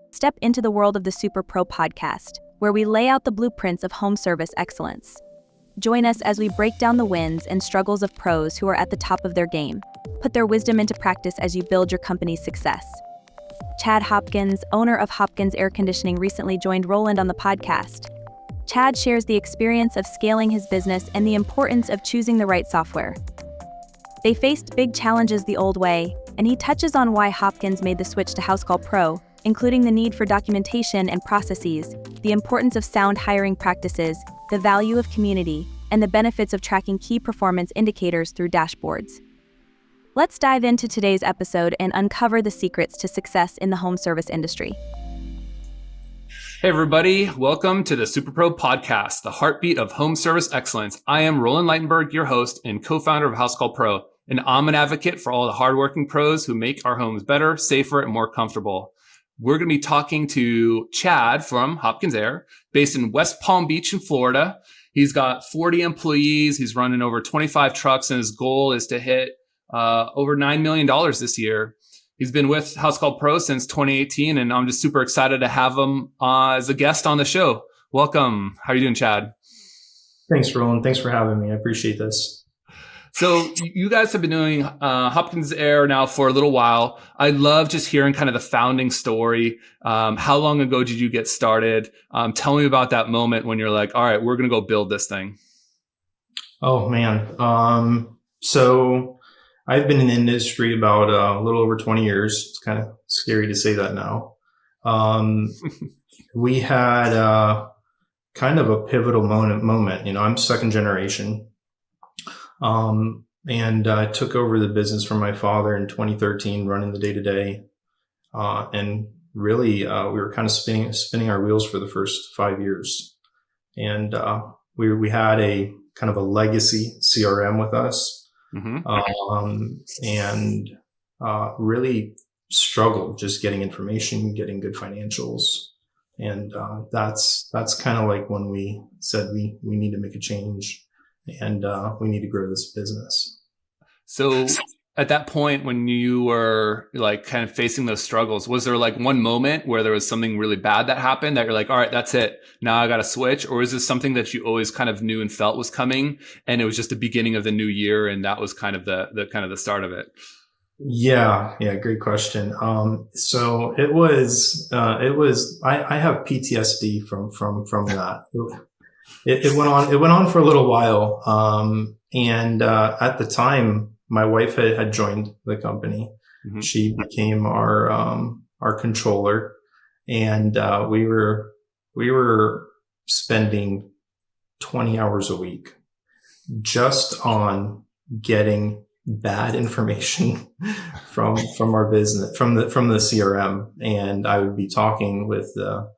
Step into the world of the Superpro podcast, where we lay out the blueprints of home service excellence. Join us as we break down the wins and struggles of pros who are at the top of their game. Put their wisdom into practice as you build your company's success. Chad Hopkins, owner of Hopkins Air Conditioning, recently joined Roland on the podcast. Chad shares the experience of scaling his business and the importance of choosing the right software. They faced big challenges the old way, and he touches on why Hopkins made the switch to Housecall Pro, including the need for documentation and processes, the importance of sound hiring practices, the value of community, and the benefits of tracking key performance indicators through dashboards. Let's dive into today's episode and uncover the secrets to success in the home service industry. Hey everybody, welcome to the Superpro podcast, the heartbeat of home service excellence. I am Roland Leitenberg, your host and co-founder of Housecall Pro, and I'm an advocate for all the hardworking pros who make our homes better, safer, and more comfortable. We're going to be talking to Chad from Hopkins Air, based in West Palm Beach in Florida. He's got 40 employees. He's running over 25 trucks, and his goal is to hit over $9 million this year. He's been with Housecall Pro since 2018, and I'm just super excited to have him as a guest on the show. Welcome. How are you doing, Chad? Thanks, Roland. Thanks for having me. I appreciate this. So you guys have been doing Hopkins Air now for a little while. I love just hearing kind of the founding story. How long ago did you get started? Tell me about that moment when you're like, all right, we're going to go build this thing. Oh, man. So I've been in the industry about a little over 20 years. It's kind of scary to say that now. We had kind of a pivotal moment. You know, I'm second generation. And I took over the business from my father in 2013, running the day-to-day. And really, we were kind of spinning our wheels for the first 5 years. And, we had a kind of a legacy CRM with us. And really struggled just getting information, getting good financials. And, that's kind of like when we said we need to make a change. And we need to grow this business. So at that point, when you were like kind of facing those struggles, was there like one moment where there was something really bad that happened that you're like, all right, that's it. Now I got to switch? Or is this something that you always kind of knew and felt was coming, and it was just the beginning of the new year, and that was kind of the start of it? Yeah. Great question. So it was, I have PTSD from that. It went on for a little while. And at the time, my wife had joined the company. Mm-hmm. She became our controller, and we were spending 20 hours a week just on getting bad information from our business, from the CRM. And I would be talking with the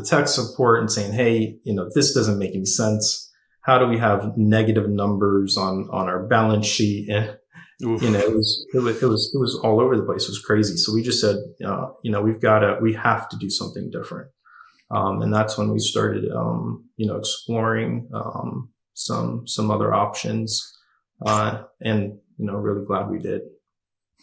tech support and saying, hey, you know, this doesn't make any sense. How do we have negative numbers on our balance sheet? And, you know, it was all over the place. It was crazy. So we just said, you know, we have to do something different. And that's when we started, exploring, some other options. And, you know, really glad we did.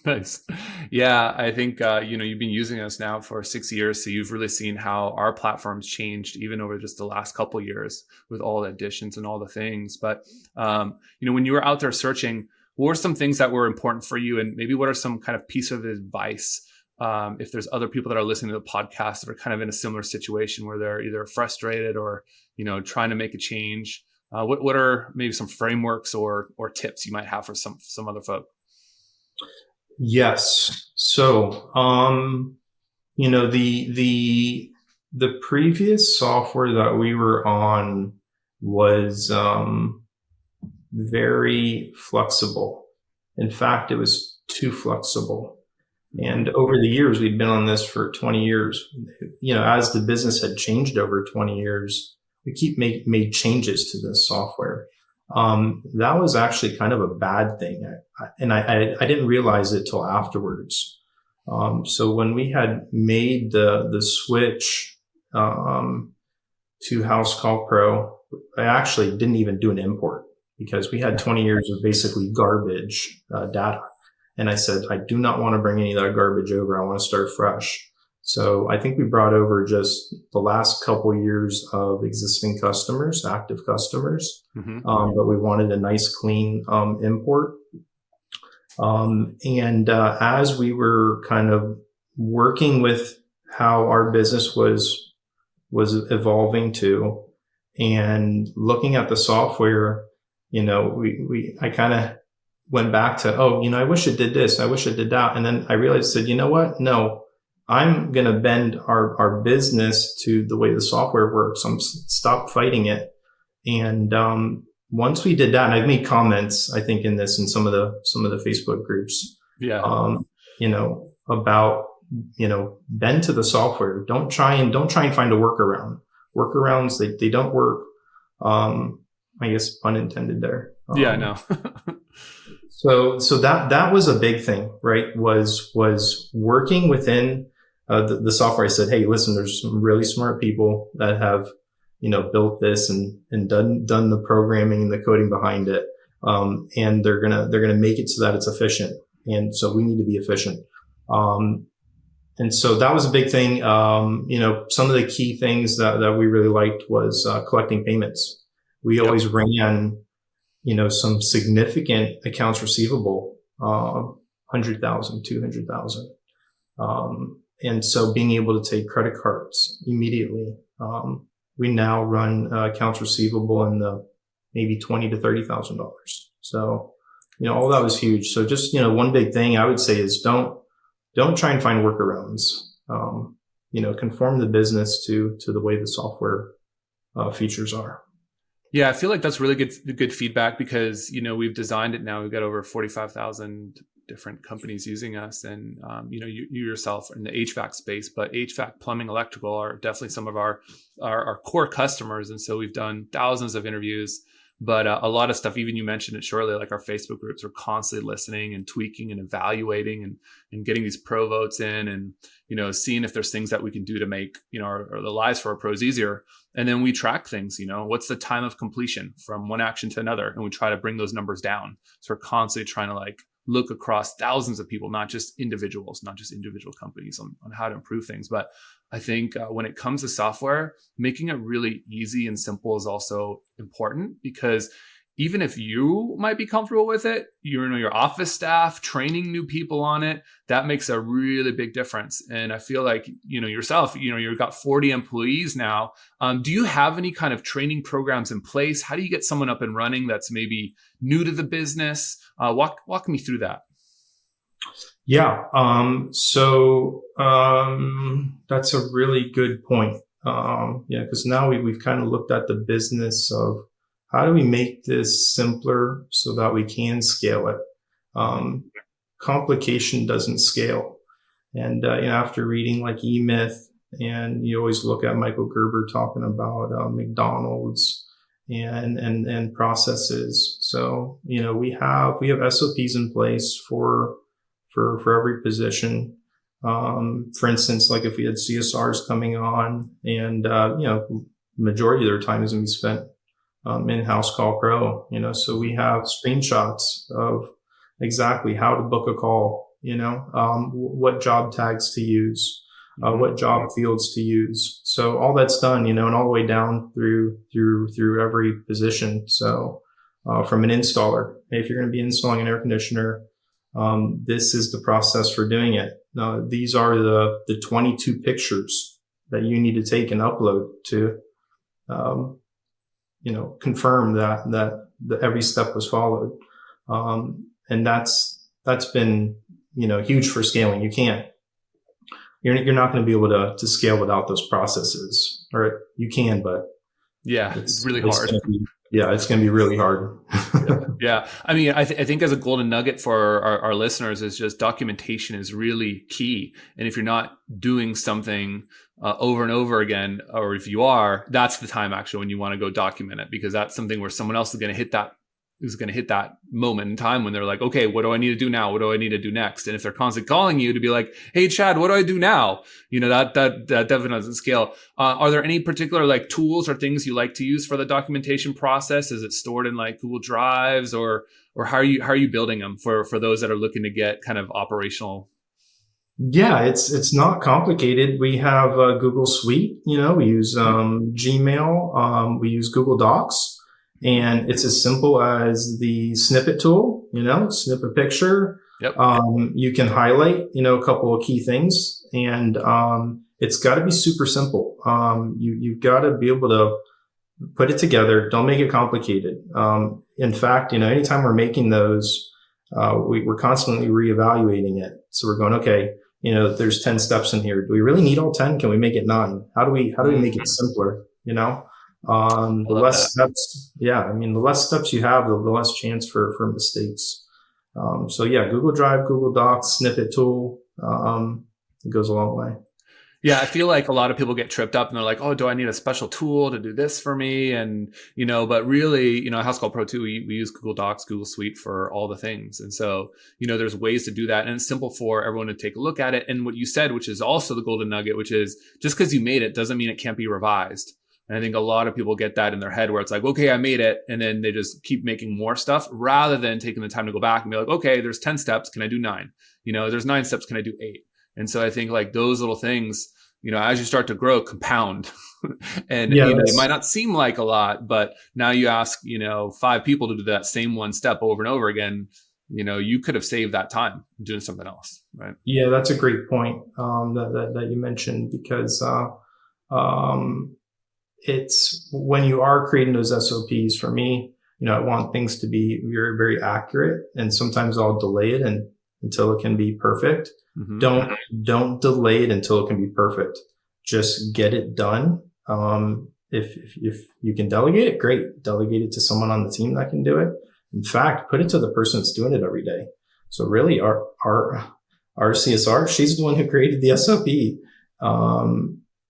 Nice. Yeah, I think, you've been using us now for 6 years. So you've really seen how our platform's changed even over just the last couple of years with all the additions and all the things. But, when you were out there searching, what were some things that were important for you? And maybe what are some kind of piece of advice if there's other people that are listening to the podcast that are kind of in a similar situation where they're either frustrated or, trying to make a change? What are maybe some frameworks or tips you might have for some other folk? Yes. So, the previous software that we were on was, very flexible. In fact, it was too flexible. And over the years, we'd been on this for 20 years. As the business had changed over 20 years, we made changes to this software. That was actually kind of a bad thing. And I didn't realize it till afterwards. So when we had made the switch, to Housecall Pro, I actually didn't even do an import because we had 20 years of basically garbage, data. And I said, I do not want to bring any of that garbage over. I want to start fresh. So I think we brought over just the last couple years of existing customers, active customers, but we wanted a nice, clean import. As we were kind of working with how our business was evolving to, and looking at the software, I kind of went back to, I wish it did this, I wish it did that, and then I realized, said, you know what? No, I'm going to bend our business to the way the software works. Stop fighting it. And once we did that, and I've made comments, I think, in some of the Facebook groups, about, bend to the software. Don't try and find a workaround. Workarounds, they don't work. I guess pun intended there. Yeah, no. So that was a big thing, right? Was working within the software. I said, hey, listen, there's some really smart people that have, built this and done the programming and the coding behind it. And they're gonna make it so that it's efficient. And so we need to be efficient. And so that was a big thing. Some of the key things that we really liked was collecting payments. We always ran, some significant accounts receivable, 100,000, 200,000. And so being able to take credit cards immediately. We now run accounts receivable in the maybe $20,000 to $30,000. So, all that was huge. So just, one big thing I would say is don't try and find workarounds. Conform the business to the way the software features are. Yeah, I feel like that's really good feedback because, we've designed it now. We've got over 45,000 different companies using us, and you yourself in the HVAC space, but HVAC, plumbing, electrical are definitely some of our core customers. And so we've done thousands of interviews, but a lot of stuff, even you mentioned it shortly, like our Facebook groups, are constantly listening and tweaking and evaluating and getting these pro votes in, and seeing if there's things that we can do to make the lives for our pros easier. And then we track things, what's the time of completion from one action to another, and we try to bring those numbers down. So we're constantly trying to look across thousands of people, not just individual companies on how to improve things. But I think when it comes to software, making it really easy and simple is also important, because even if you might be comfortable with it, your office staff training new people on it, that makes a really big difference. And I feel like, yourself, you've got 40 employees now. Do you have any kind of training programs in place? How do you get someone up and running that's maybe new to the business? Walk me through that. Yeah. That's a really good point. Because now we've kind of looked at the business of how do we make this simpler so that we can scale it. Complication doesn't scale. And, after reading like E-Myth, and you always look at Michael Gerber talking about McDonald's and processes. So, we have SOPs in place for every position. For instance, like if we had CSRs coming on, and, majority of their time is going to be spent in Housecall Pro, so we have screenshots of exactly how to book a call, what job tags to use, what job fields to use. So all that's done, and all the way down through every position. So, from an installer, if you're going to be installing an air conditioner, this is the process for doing it. These are the 22 pictures that you need to take and upload to, confirm that every step was followed. And that's been, huge for scaling. You're not going to be able to scale without those processes, or you can, but it's really hard. It's going to be really hard. Yeah. I mean, I think as a golden nugget for our listeners is just documentation is really key. And if you're not doing something over and over again, or if you are, that's the time actually when you want to go document it, because that's something where someone else is going to hit that moment in time when they're like, okay, what do I need to do now? What do I need to do next? And if they're constantly calling you to be like, hey, Chad, what do I do now? That definitely doesn't scale. Are there any particular tools or things you like to use for the documentation process? Is it stored in Google Drives, or how are you building them for those that are looking to get kind of operational? Yeah, it's not complicated. We have Google Suite. We use Gmail. We use Google Docs, and it's as simple as the snippet tool. Snip a picture. Yep. You can highlight a couple of key things, and it's got to be super simple. You've got to be able to put it together. Don't make it complicated. In fact, anytime we're making those, we're constantly reevaluating it. So we're going, okay, there's 10 steps in here. Do we really need all 10? Can we make it 9? How do we make it simpler? The less steps, the less steps you have, the less chance for mistakes. So yeah, Google Drive, Google Docs, snippet tool, it goes a long way. Yeah, I feel like a lot of people get tripped up and they're like, oh, do I need a special tool to do this for me? And, but really, Housecall Pro 2, we use Google Docs, Google Suite for all the things. And so, there's ways to do that. And it's simple for everyone to take a look at it. And what you said, which is also the golden nugget, which is just because you made it doesn't mean it can't be revised. And I think a lot of people get that in their head where it's like, okay, I made it. And then they just keep making more stuff rather than taking the time to go back and be like, okay, there's 10 steps. Can I do 9? There's 9 steps. Can I do 8? And so I think like those little things, as you start to grow, compound. And it might not seem like a lot, but now you ask, 5 people to do that same one step over and over again, you could have saved that time doing something else, right? Yeah, that's a great point that you mentioned, because it's when you are creating those SOPs, for me, I want things to be very, very accurate, and sometimes I'll delay it until it can be perfect. Mm-hmm. Don't delay it until it can be perfect. Just get it done. If you can delegate it, great. Delegate it to someone on the team that can do it. In fact, put it to the person that's doing it every day. So really, our CSR, she's the one who created the SOP.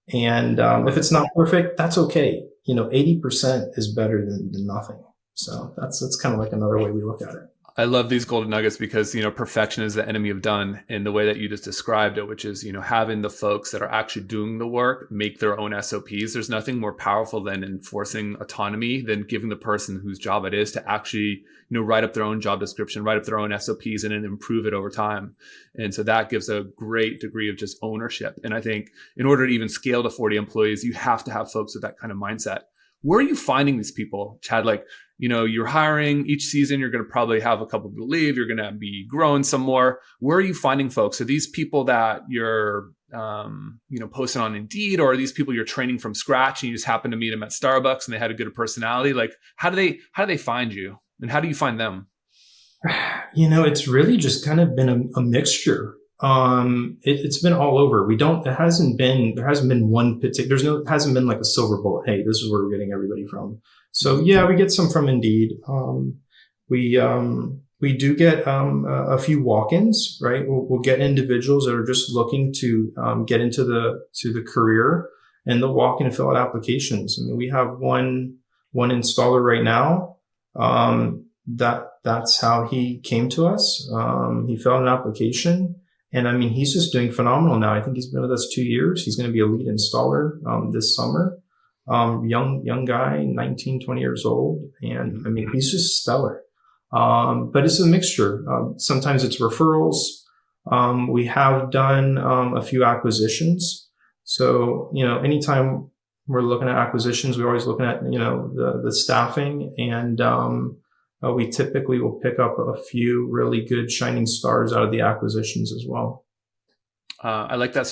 If it's not perfect, that's okay. 80% is better than nothing. So that's kind of like another way we look at it. I love these golden nuggets because, perfection is the enemy of done, in the way that you just described it, which is, having the folks that are actually doing the work make their own SOPs. There's nothing more powerful than enforcing autonomy than giving the person whose job it is to actually, write up their own job description, write up their own SOPs, and then improve it over time. And so that gives a great degree of just ownership. And I think in order to even scale to 40 employees, you have to have folks with that kind of mindset. Where are you finding these people, Chad? Like, you're hiring each season, you're going to probably have a couple of people leave. You're going to be growing some more. Where are you finding folks? Are these people that you're, posting on Indeed, or are these people you're training from scratch and you just happen to meet them at Starbucks and they had a good personality? Like, how do they find you, and how do you find them? It's really just kind of been a mixture. It's been all over. There hasn't been one particular, hasn't been like a silver bullet. Hey, this is where we're getting everybody from. So yeah, we get some from Indeed. We do get, a few walk-ins, right? We'll get individuals that are just looking to, get into the career, and they'll walk in and fill out applications. I mean, we have one installer right now. That's how he came to us. He filled out an application. And I mean, he's just doing phenomenal now. I think he's been with us 2 years. He's going to be a lead installer this summer. Young guy, 19, 20 years old. And I mean, he's just stellar. But it's a mixture. Sometimes it's referrals. We have done a few acquisitions. So, anytime we're looking at acquisitions, we're always looking at, the staffing, and we typically will pick up a few really good shining stars out of the acquisitions as well. I like that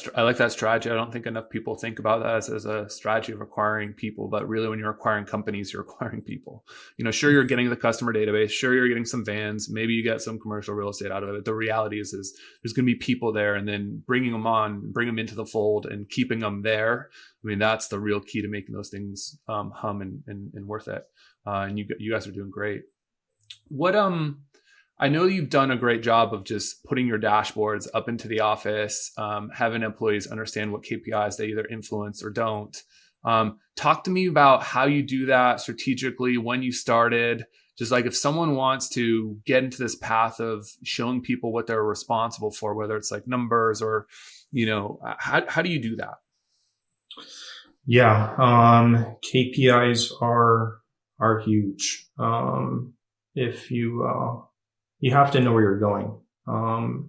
strategy. I don't think enough people think about that as a strategy of acquiring people, but really when you're acquiring companies, you're acquiring people. Sure, you're getting the customer database. Sure, you're getting some vans. Maybe you get some commercial real estate out of it. The reality is there's going to be people there, and then bring them into the fold and keeping them there. I mean, that's the real key to making those things hum and worth it. And you guys are doing great. What I know you've done a great job of just putting your dashboards up into the office, having employees understand what KPIs they either influence or don't. Talk to me about how you do that strategically, when you started. Just like if someone wants to get into this path of showing people what they're responsible for, whether it's like numbers or, how do you do that? Yeah, KPIs are huge. If you have to know where you're going.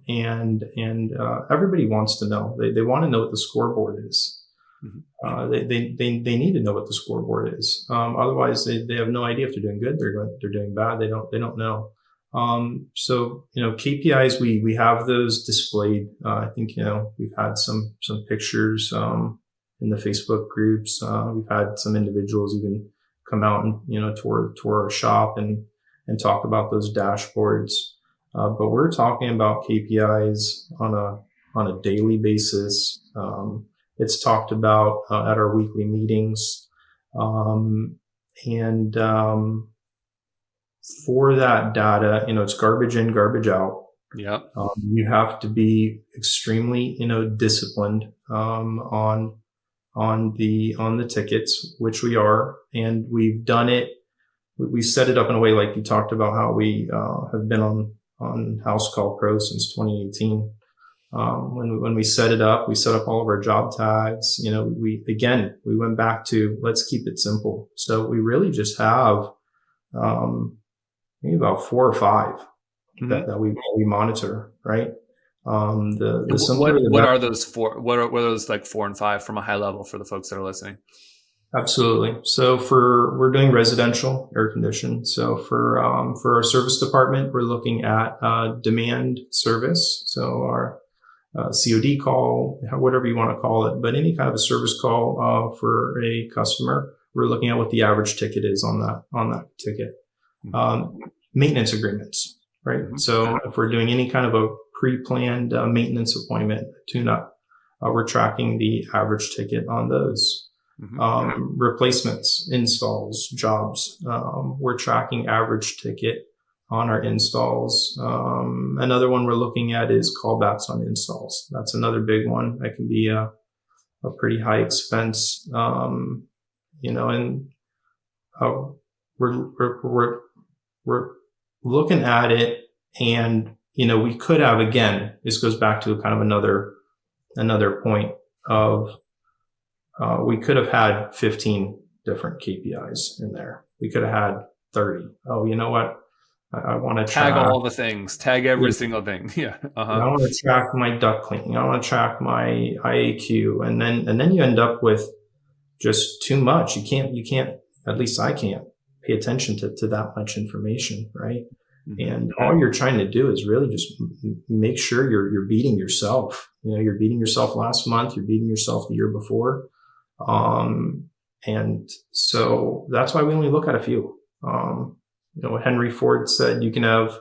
And everybody wants to know. They want to know what the scoreboard is. They need to know what the scoreboard is. Otherwise, they have no idea if they're doing good, they're doing bad. They don't know. So KPIs, we have those displayed. I think we've had some pictures in the Facebook groups. We've had some individuals even come out and tour our shop and talk about those dashboards. But we're talking about KPIs on a daily basis. It's talked about at our weekly meetings, and for that data, it's garbage in, garbage out. Yeah. You have to be extremely disciplined on the tickets, which we are, and we've done it. We set it up in a way like you talked about how we have been on Housecall Pro since 2018. When we set it up, we set up all of our job tags. We went back to let's keep it simple. So we really just have maybe about 4 or 5 that we monitor, right? The simpler the what better. are those 4? What are those like 4 and 5 from a high level for the folks that are listening? Absolutely. So we're doing residential air conditioning. So for our service department, we're looking at demand service. So our COD call, whatever you want to call it, but any kind of a service call for a customer, we're looking at what the average ticket is on that ticket. Maintenance agreements, right? So if we're doing any kind of a pre-planned maintenance appointment, tune-up, we're tracking the average ticket on those. Replacements, installs, jobs, we're tracking average ticket on our installs. Another one we're looking at is callbacks on installs. That's another big one. That can be a pretty high expense, and we're looking at it, and we could have, again, this goes back to kind of another point of we could have had 15 different KPIs in there. We could have had 30. Oh, you know what? I want to tag all the things, tag every single thing. Yeah. I want to track my duct cleaning. I want to track my IAQ, and then you end up with just too much. You can't. At least I can't pay attention to that much information, right? And all you're trying to do is really just make sure you're beating yourself. You're beating yourself last month. You're beating yourself the year before. And so that's why we only look at a few. Henry Ford said you can have,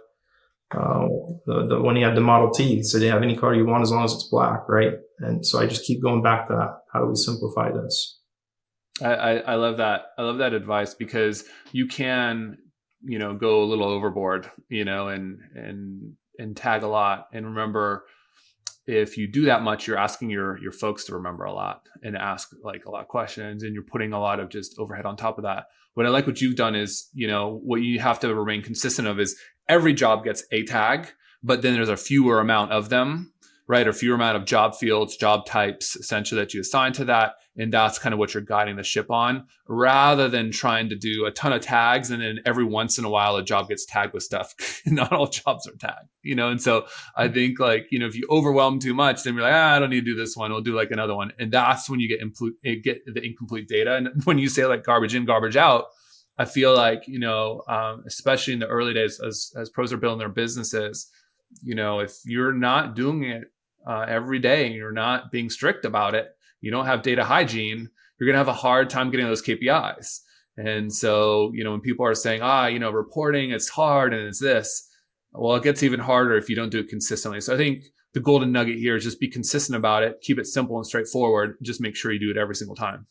when he had the Model T, he said you have any car you want as long as it's black, right? And so I just keep going back to that. How do we simplify this? I love that. I love that advice, because you can, go a little overboard, and tag a lot. And remember, if you do that much, you're asking your folks to remember a lot and ask like a lot of questions, and you're putting a lot of just overhead on top of that. What I like what you've done is, what you have to remain consistent of is every job gets a tag, but then there's a fewer amount of them, right? Or fewer amount of job fields, job types, essentially, that you assign to that. And that's kind of what you're guiding the ship on, rather than trying to do a ton of tags. And then every once in a while, a job gets tagged with stuff. Not all jobs are tagged, And so I think if you overwhelm too much, then you're like, I don't need to do this one. We'll do like another one. And that's when you get the incomplete data. And when you say like garbage in, garbage out, I feel like, especially in the early days as pros are building their businesses, if you're not doing it every day and you're not being strict about it, you don't have data hygiene, you're going to have a hard time getting those KPIs. And so, when people are saying, reporting, it's hard and it's this, well, it gets even harder if you don't do it consistently. So I think the golden nugget here is just be consistent about it, keep it simple and straightforward, just make sure you do it every single time.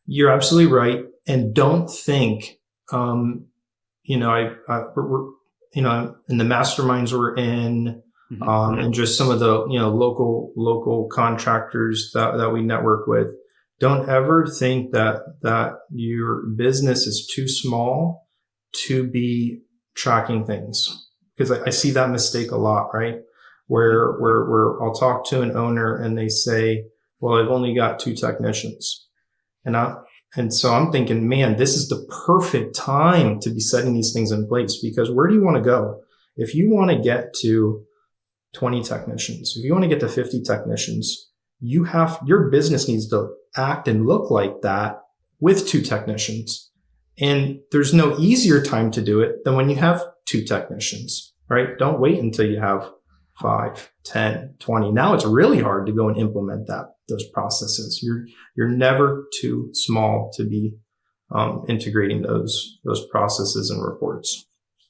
You're absolutely right. And don't think, we're in the masterminds we're in, and just some of the, local contractors that we network with. Don't ever think that your business is too small to be tracking things, because I see that mistake a lot, right? Where I'll talk to an owner and they say, well, I've only got 2 technicians. And so I'm thinking, man, this is the perfect time to be setting these things in place, because where do you want to go? If you want to get to 20 technicians. If you want to get to 50 technicians, your business needs to act and look like that with 2 technicians. And there's no easier time to do it than when you have 2 technicians, right? Don't wait until you have 5, 10, 20. Now it's really hard to go and implement those processes. You're never too small to be integrating those processes and reports.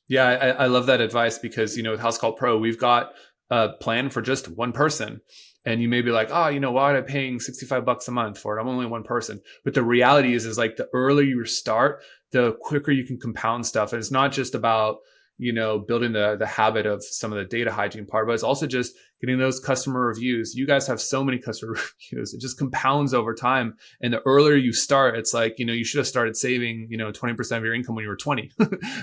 Yeah, I love that advice because, with Housecall Pro, we've got a plan for just one person. And you may be like, oh, why am I paying $65 a month for it? I'm only one person. But the reality is like the earlier you start, the quicker you can compound stuff. And it's not just about, building the habit of some of the data hygiene part, but it's also just getting those customer reviews. You guys have so many customer reviews. It just compounds over time. And the earlier you start, it's like, you should have started saving, 20% of your income when you were 20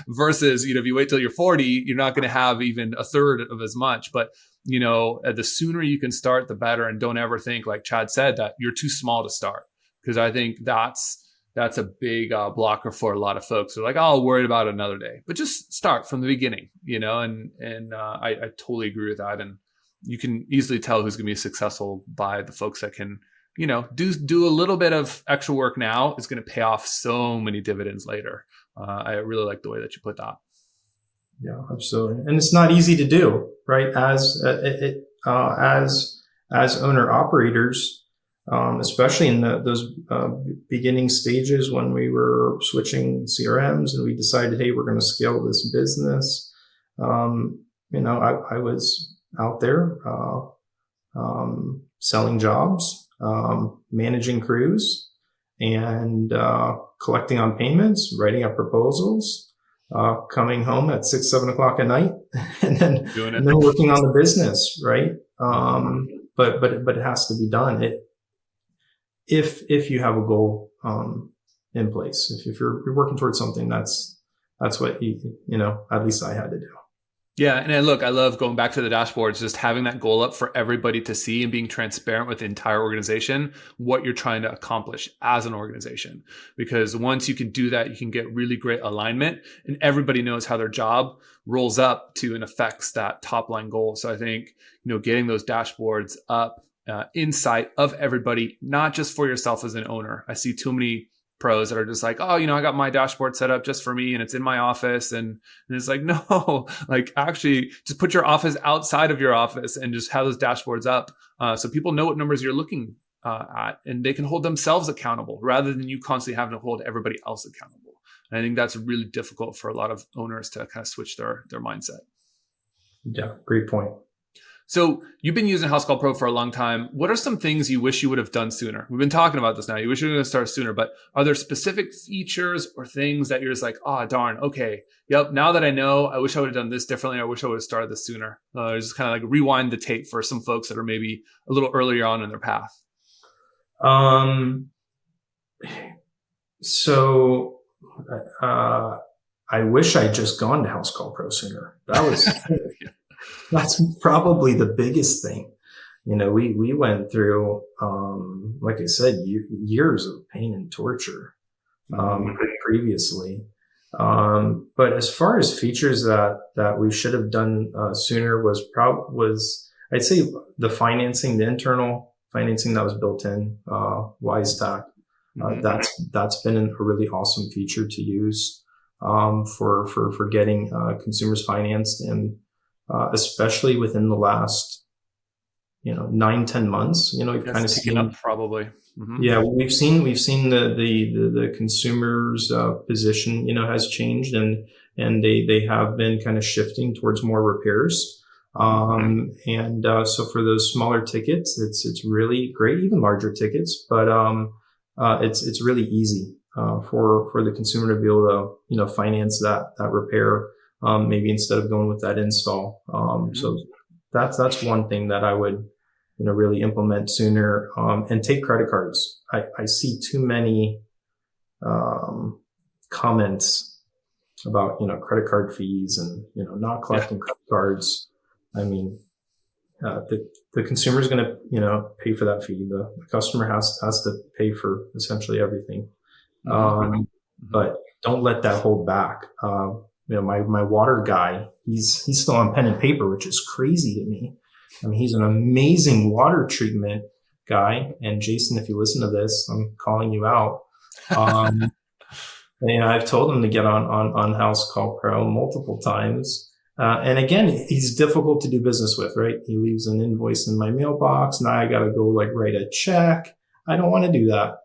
versus, if you wait till you're 40, you're not going to have even a third of as much. But the sooner you can start, the better. And don't ever think, like Chad said, that you're too small to start. Because I think that's a big blocker for a lot of folks. They're like, oh, I'll worry about it another day. But just start from the beginning, and I totally agree with that. And you can easily tell who's going to be successful by the folks that can, do a little bit of extra work now. Is going to pay off so many dividends later. I really like the way that you put that. Yeah, absolutely. And it's not easy to do, right? As owner operators, especially in those beginning stages when we were switching CRMs and we decided, hey, we're going to scale this business. I was out there selling jobs, managing crews, and collecting on payments, writing up proposals. Coming home at 6, 7 o'clock at night, and then working on the business, right? But it has to be done. If you have a goal in place, if you're working towards something, that's what at least I had to do. Yeah. And look, I love going back to the dashboards, just having that goal up for everybody to see and being transparent with the entire organization, what you're trying to accomplish as an organization. Because once you can do that, you can get really great alignment and everybody knows how their job rolls up to and affects that top line goal. So I think, getting those dashboards up in sight of everybody, not just for yourself as an owner. I see too many pros that are just like, oh, I got my dashboard set up just for me and it's in my office. And it's like, no, like actually just put your office outside of your office and just have those dashboards up so people know what numbers you're looking at and they can hold themselves accountable rather than you constantly having to hold everybody else accountable. And I think that's really difficult for a lot of owners to kind of switch their mindset. Yeah, great point. So you've been using Housecall Pro for a long time. What are some things you wish you would have done sooner? We've been talking about this now. You wish you were going to start sooner, but are there specific features or things that you're just like, oh, darn, okay. Yep. Now that I know, I wish I would have done this differently. I wish I would have started this sooner. Just kind of like rewind the tape for some folks that are maybe a little earlier on in their path. So I wish I'd just gone to Housecall Pro sooner. That was... That's probably the biggest thing. We went through, like I said, years of pain and torture previously. But as far as features that we should have done sooner was I'd say the financing, the internal financing that was built in, WiseTech. That's been a really awesome feature to use for getting consumers financed, and especially within the last 9-10 months, we've kind of seen up probably. Mm-hmm. Yeah, we've seen the consumers position has changed, and they have been kind of shifting towards more repairs. So for those smaller tickets, it's really great, even larger tickets, but it's really easy for the consumer to be able to finance that repair, maybe instead of going with that install. So that's one thing that I would really implement sooner, and take credit cards. I see too many comments about credit card fees and not collecting credit cards. I mean, the consumer is going to pay for that fee. The customer has to pay for essentially everything. But don't let that hold back. My water guy, he's still on pen and paper, which is crazy to me. I mean, he's an amazing water treatment guy. And Jason, if you listen to this, I'm calling you out. And I've told him to get on Housecall Pro multiple times. And again, he's difficult to do business with, right? He leaves an invoice in my mailbox. Now I got to go like write a check. I don't want to do that.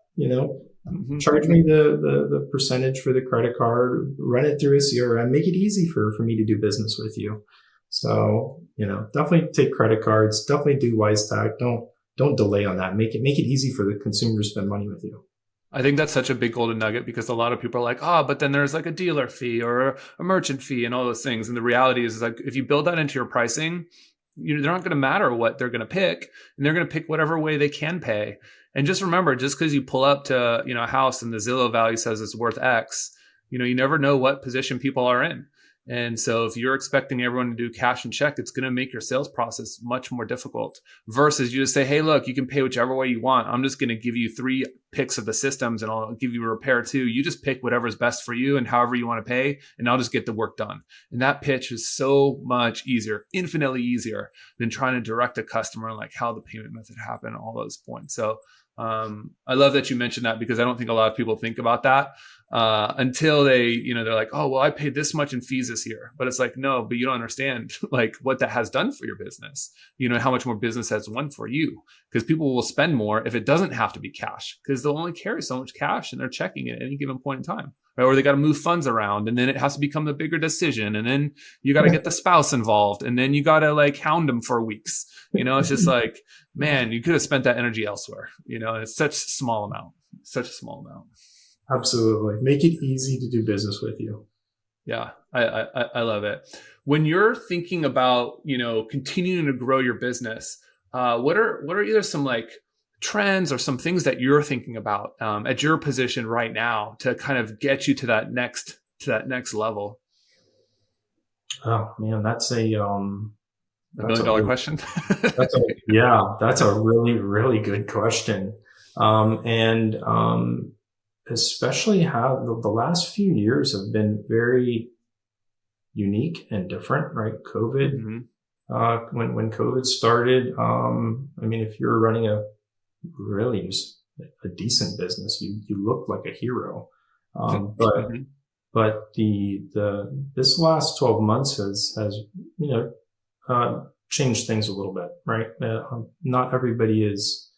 Charge me the percentage for the credit card, run it through a CRM, make it easy for me to do business with you. So, definitely take credit cards, definitely do WiseTag. Don't delay on that. Make it easy for the consumer to spend money with you. I think that's such a big golden nugget because a lot of people are like, but then there's like a dealer fee or a merchant fee and all those things. And the reality is like, if you build that into your pricing, they're not going to matter what they're going to pick, and they're going to pick whatever way they can pay. And just remember, just because you pull up to, a house and the Zillow value says it's worth X, you never know what position people are in. And so if you're expecting everyone to do cash and check, it's going to make your sales process much more difficult versus you just say, hey, look, you can pay whichever way you want. I'm just going to give you 3 picks of the systems and I'll give you a repair too. You just pick whatever's best for you and however you want to pay, and I'll just get the work done. And that pitch is so much easier, infinitely easier than trying to direct a customer and like how the payment method happened, all those points. So I love that you mentioned that because I don't think a lot of people think about that until they, they're like, oh, well, I paid this much in fees this year. But it's like, no, but you don't understand like what that has done for your business, how much more business has won for you, because people will spend more if it doesn't have to be cash because they'll only carry so much cash in their checking at any given point in time. Right? Or they got to move funds around and then it has to become a bigger decision. And then you got to get the spouse involved and then you got to like hound them for weeks. It's just like, man, you could have spent that energy elsewhere. It's such a small amount. Absolutely. Make it easy to do business with you. Yeah, I love it. When you're thinking about, continuing to grow your business, what are either some like trends or some things that you're thinking about at your position right now to kind of get you to that next level? Oh man, that's a $1 million question. That's a really, really good question. Especially how the last few years have been very unique and different, right? COVID, when COVID started, if you're running a really just a decent business, you look like a hero. But this last 12 months has changed things a little bit, right? Not everybody is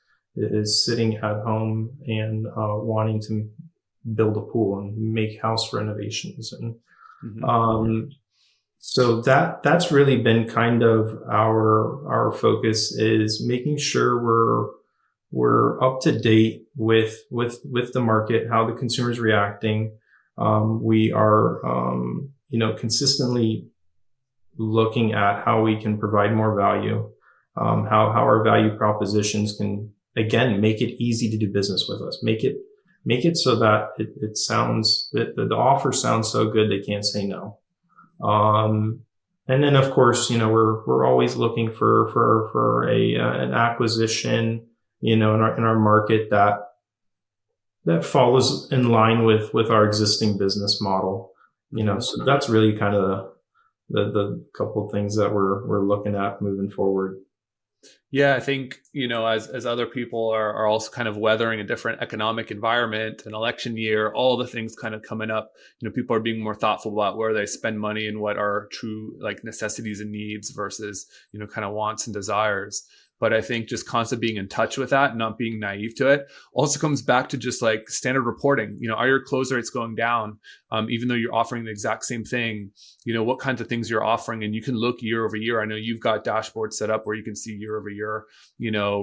sitting at home and wanting to build a pool and make house renovations. And so that's really been kind of our focus, is making sure we're up to date with the market, how the consumer's reacting. We are consistently looking at how we can provide more value, how our value propositions can, again, make it easy to do business with us. Make it so that it sounds, that the offer sounds so good they can't say no. And then of course, we're always looking for an acquisition, in our market that follows in line with our existing business model. So that's really kind of the couple of things that we're looking at moving forward. Yeah, I think, as other people are also kind of weathering a different economic environment, an election year, all the things kind of coming up, people are being more thoughtful about where they spend money and what are true like necessities and needs versus, kind of wants and desires. But I think just constantly being in touch with that and not being naive to it also comes back to just like standard reporting. Are your close rates going down? Even though you're offering the exact same thing, what kinds of things you're offering, and you can look year over year. I know you've got dashboards set up where you can see year over year,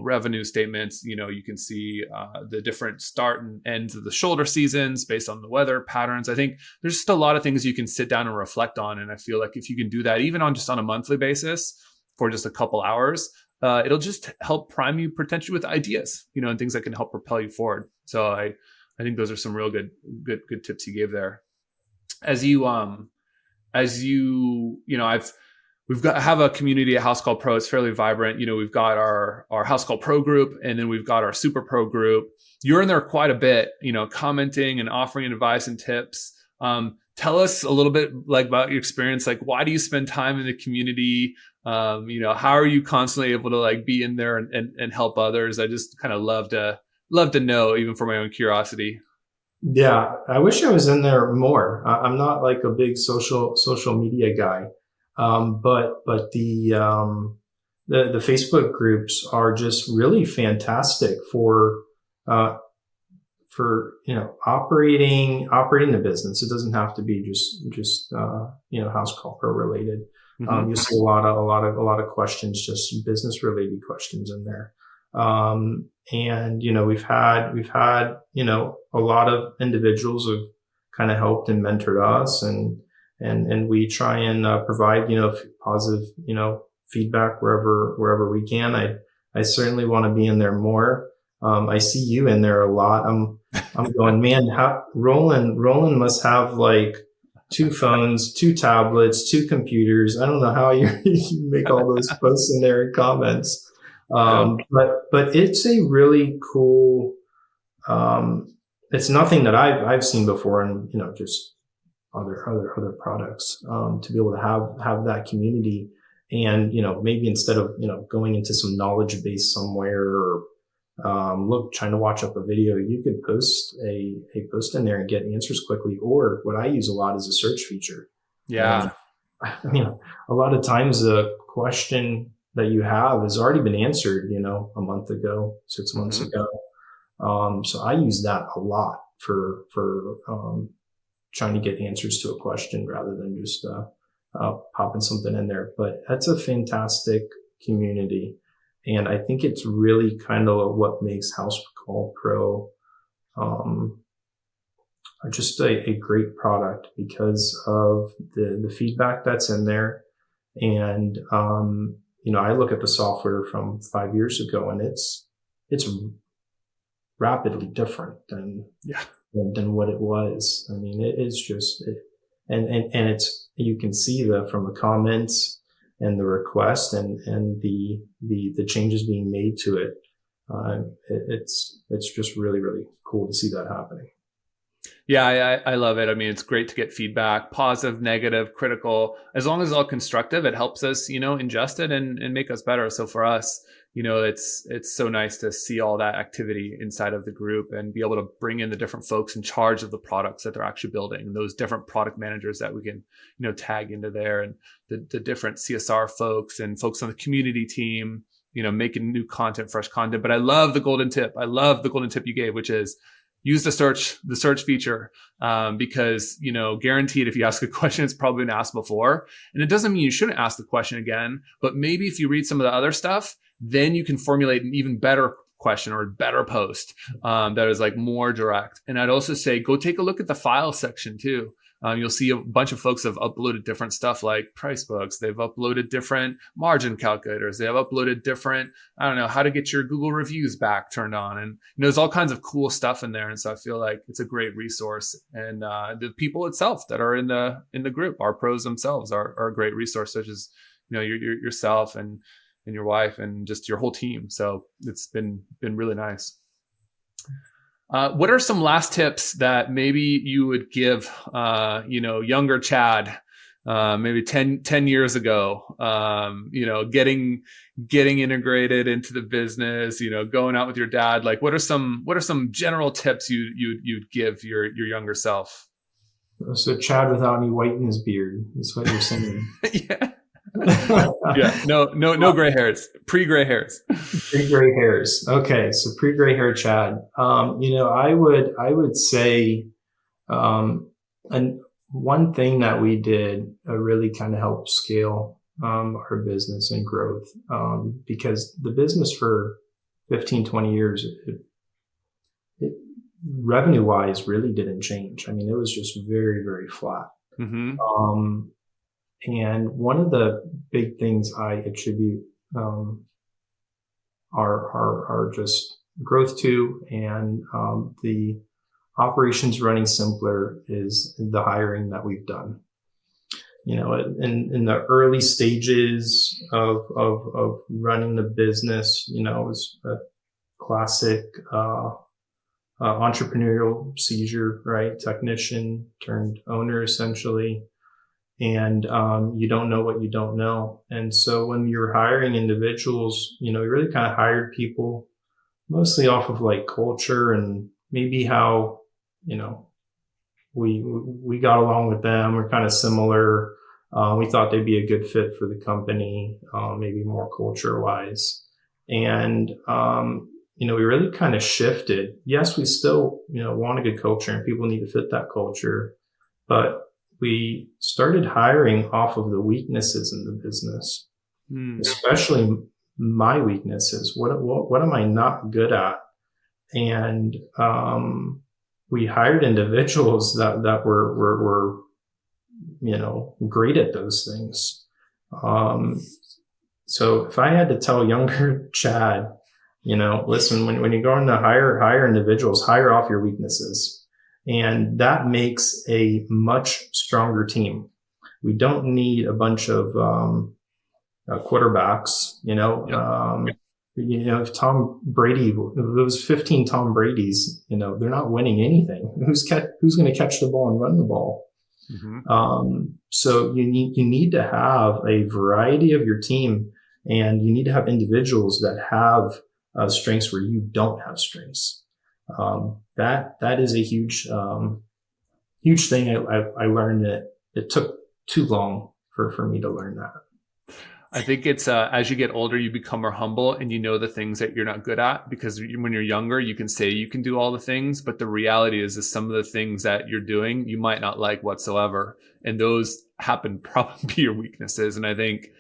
revenue statements, you can see the different start and ends of the shoulder seasons based on the weather patterns. I think there's just a lot of things you can sit down and reflect on. And I feel like if you can do that, even on a monthly basis for just a couple hours, it'll just help prime you potentially with ideas, and things that can help propel you forward. So I think those are some real good tips you gave there. I have a community at Housecall Pro. It's fairly vibrant. We've got our Housecall Pro group, and then we've got our Superpro group. You're in there quite a bit, commenting and offering advice and tips. Tell us a little bit like about your experience. Like, why do you spend time in the community? How are you constantly able to like be in there and help others? I just kind of love to know, even for my own curiosity. Yeah, I wish I was in there more. I'm not like a big social media guy, but the Facebook groups are just really fantastic uh, operating the business. It doesn't have to be just Housecall Pro related. Mm-hmm. You see a lot of questions, just business related questions in there. And we've had a lot of individuals who've kind of helped and mentored us, and we try and provide positive feedback wherever we can. I certainly want to be in there more. I see you in there a lot. I'm going, man, Roland must have like 2 phones, 2 tablets, 2 computers. I don't know how you make all those posts in there and comments. But it's a really cool, it's nothing that I've seen before in, just other products, to be able to have that community and, maybe instead of, going into some knowledge base somewhere or, trying to watch up a video, you could post a post in there and get answers quickly. Or what I use a lot is a search feature. Yeah. I mean, a lot of times the question that you have has already been answered, a month ago, 6 months ago. So I use that a lot for trying to get answers to a question rather than just popping something in there. But that's a fantastic community. And I think it's really kind of what makes Housecall Pro just a great product because of the feedback that's in there. And, I look at the software from 5 years ago and it's rapidly different than what it was. I mean, it's just, and it's, you can see from the comments and the request and the changes being made to it. It's just really, really cool to see that happening. Yeah, I love it. I mean, it's great to get feedback, positive, negative, critical. As long as it's all constructive, it helps us, ingest it and make us better. So for us, it's so nice to see all that activity inside of the group and be able to bring in the different folks in charge of the products that they're actually building, those different product managers that we can, tag into there, and the different CSR folks and folks on the community team, making new content, fresh content. But I love the golden tip. I love the golden tip you gave, which is use the search feature, because, guaranteed if you ask a question, it's probably been asked before. And it doesn't mean you shouldn't ask the question again, but maybe if you read some of the other stuff, then you can formulate an even better question or a better post, that is like more direct. And I'd also say, go take a look at the file section too. You'll see a bunch of folks have uploaded different stuff like price books. They've uploaded different margin calculators. They have uploaded different, how to get your Google reviews back turned on. And there's all kinds of cool stuff in there. And so I feel like it's a great resource. And the people itself that are in the group, our pros themselves are a great resource, such as, yourself and your wife and just your whole team. So it's been really nice. What are some last tips that maybe you would give, younger Chad, maybe 10 years ago, getting integrated into the business, going out with your dad? Like, what are some general tips you'd give your younger self? So Chad without any white in his beard is what you're saying. Yeah. Yeah. No gray hairs. Pre-gray hairs. Pre-gray hairs. Okay. So pre-gray hair Chad. I would say, and one thing that we did really kind of helped scale, our business and growth, because the business for 15, 20 years, it revenue wise really didn't change. I mean, it was just very, very flat. Mm-hmm. And one of the big things I attribute our just growth to, and the operations running simpler, is the hiring that we've done. In the early stages of running the business, it was a classic entrepreneurial seizure, right? Technician turned owner, essentially. and you don't know what you don't know. And so when you're hiring individuals, you really kind of hired people mostly off of like culture and maybe how, we got along with them. We're kind of similar. We thought they'd be a good fit for the company, maybe more culture wise. And, we really kind of shifted. Yes, we still, want a good culture and people need to fit that culture, but we started hiring off of the weaknesses in the business, especially my weaknesses. What am I not good at? And, we hired individuals that were great at those things. So if I had to tell younger Chad, listen, when you're going to hire individuals, hire off your weaknesses. And that makes a much stronger team. We don't need a bunch of quarterbacks, if Tom Brady, those 15 Tom Brady's, they're not winning anything. Who's going to catch the ball and run the ball? Mm-hmm. So you need to have a variety of your team, and you need to have individuals that have strengths where you don't have strengths. That is a huge thing. I learned that it took too long for me to learn that. I think it's as you get older, you become more humble and you know the things that you're not good at, because when you're younger, you can say you can do all the things, but the reality is some of the things that you're doing, you might not like whatsoever. And those happen probably be your weaknesses. And I think,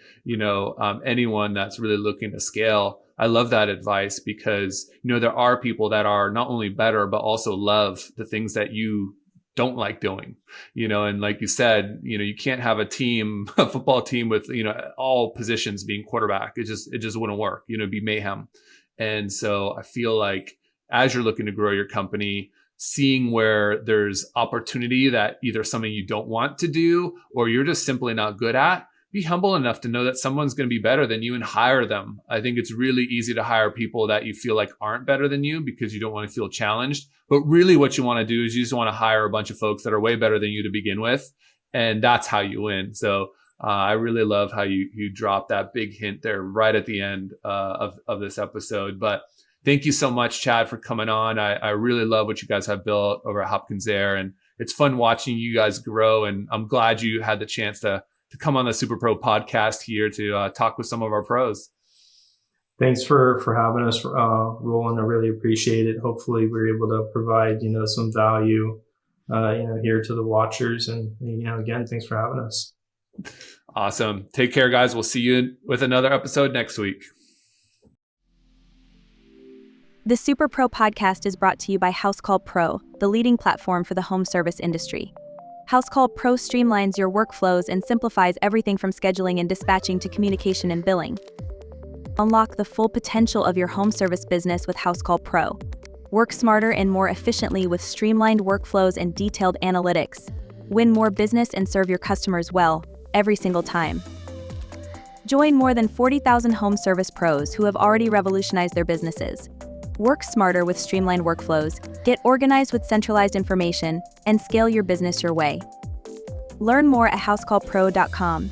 anyone that's really looking to scale, I love that advice, because, there are people that are not only better, but also love the things that you don't like doing, and like you said, you can't have a football team with, all positions being quarterback. It just wouldn't work, it'd be mayhem. And so I feel like as you're looking to grow your company, seeing where there's opportunity that either something you don't want to do, or you're just simply not good at, be humble enough to know that someone's going to be better than you and hire them. I think it's really easy to hire people that you feel like aren't better than you because you don't want to feel challenged. But really what you want to do is you just want to hire a bunch of folks that are way better than you to begin with. And that's how you win. So I really love how you dropped that big hint there right at the end of this episode. But thank you so much, Chad, for coming on. I really love what you guys have built over at Hopkins Air. And it's fun watching you guys grow. And I'm glad you had the chance to come on the Superpro podcast here to talk with some of our pros. Thanks for having us, Roland. I really appreciate it. Hopefully we're able to provide, some value, here to the watchers. And, again, thanks for having us. Awesome. Take care, guys. We'll see you with another episode next week. The Superpro podcast is brought to you by Housecall Pro, the leading platform for the home service industry. Housecall Pro streamlines your workflows and simplifies everything from scheduling and dispatching to communication and billing. Unlock the full potential of your home service business with Housecall Pro. Work smarter and more efficiently with streamlined workflows and detailed analytics. Win more business and serve your customers well, every single time. Join more than 40,000 home service pros who have already revolutionized their businesses. Work smarter with streamlined workflows, get organized with centralized information, and scale your business your way. Learn more at housecallpro.com.